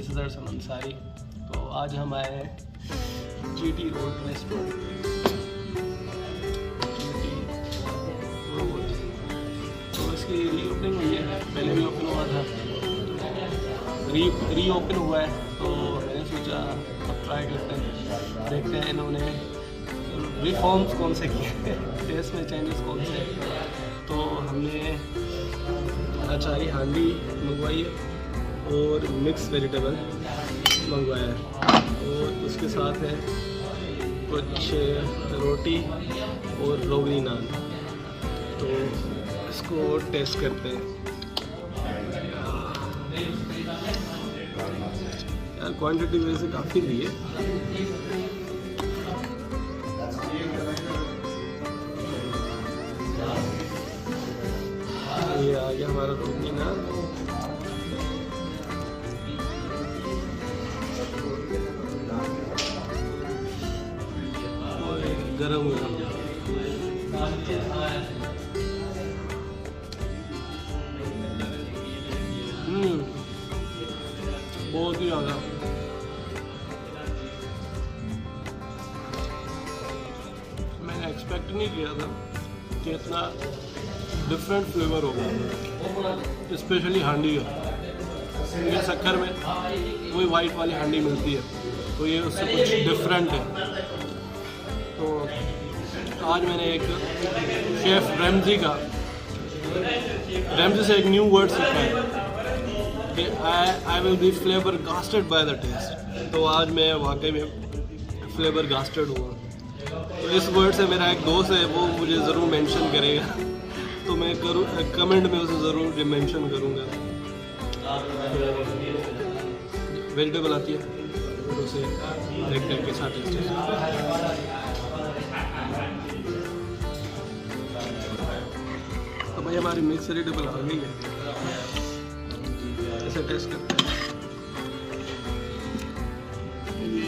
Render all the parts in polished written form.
This is अरसल अंसारी। तो आज हम आए हैं GT रोड रेस्टोरेंट। तो इसकी रीओपनिंग हुई है, पहले भी ओपन हुआ था, रीओपन हुआ है। तो मैंने सोचा अब ट्राई करते हैं, देखते हैं इन्होंने रिफॉर्म्स कौन से किए हैं, टेस्ट में चेंजेस कौन से। तो हमने अचारी हांडी मंगवाई है और मिक्स वेजिटेबल मंगवाया है, और उसके साथ है कुछ रोटी और रोगनी नान। तो इसको टेस्ट करते हैं। यार क्वांटिटी वजह से काफ़ी दी है। ये आ गया हमारा रोगनी नान। गरम गरम बहुत ही ज़्यादा। मैंने एक्सपेक्ट नहीं किया था कि इतना डिफरेंट फ्लेवर होगा, स्पेशली हांडी का। ये शक्कर में वही वाइट वाली हांडी मिलती है, तो ये उससे कुछ डिफरेंट है। तो आज मैंने एक शेफ़ रैमजी से एक न्यू वर्ड सीखा है कि I will be flabbergasted by the taste. तो आज मैं वाकई में फ्लेवर गास्टेड हुआ। तो इस वर्ड से मेरा एक दोस्त है, वो मुझे ज़रूर मेंशन करेगा, तो मैं कमेंट में उसे ज़रूर मेंशन करूँगा। वेजिटेबल आती है, फिर उसे देखते हैं कैसा टेस्ट है। तो भाई हमारी मिक्स वेजिटेबल आ गई है, इसे टेस्ट करते हैं। ये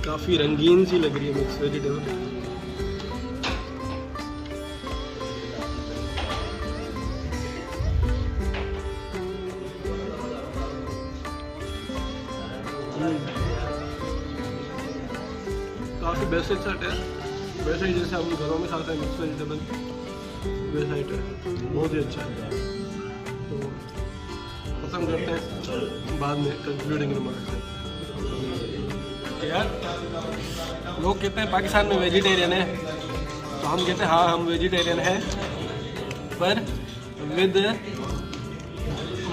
काफ़ी रंगीन सी लग रही है मिक्स वेजिटेबल। काफ़ी बेसिक सा टेस्ट, वैसे ही जैसे हम घरों में खाते हैं मिक्स वेजिटेबल, वैसा ही टेस्ट, बहुत ही अच्छा है। तो पसंद करते हैं बाद में कंक्लूडिंग रिमार्क्स है। यार लोग कहते हैं पाकिस्तान में वेजिटेरियन है, तो हम कहते हैं हाँ हम वेजिटेरियन हैं, पर विद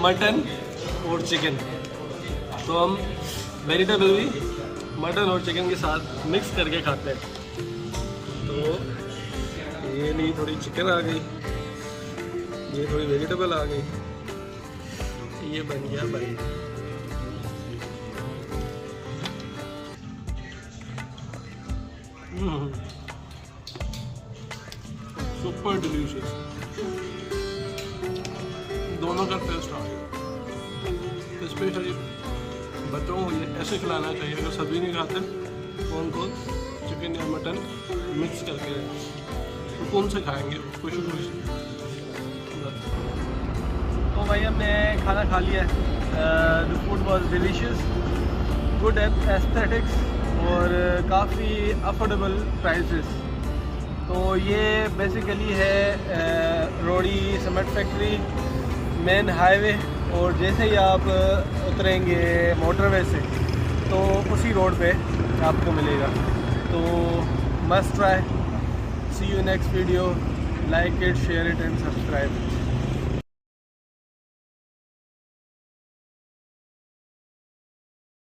मटन और चिकन। तो हम वेजिटेबल भी मटन और चिकन के साथ मिक्स करके खाते हैं। तो ये नहीं, थोड़ी चिकन आ गई, ये थोड़ी वेजिटेबल आ गई, ये बन गया भाई। सुपर डिलीशियस, दोनों का टेस्ट आ गया। स्पेशली बच्चों को ये ऐसे खिलाना चाहिए, अगर सभी नहीं खाते तो उनको चिकन या मटन मिक्स करके सुकून से खाएंगे, खुशी खुशी। तो भाई हमने खाना खा लिया है। The food was delicious, good aesthetics और काफ़ी अफोर्डेबल प्राइसेस। तो ये बेसिकली है रोड़ी सीमेंट फैक्ट्री, मेन हाईवे, और जैसे ही आप उतरेंगे मोटरवे से तो उसी रोड पे आपको मिलेगा। तो must try. See you next video, like it, share it and subscribe.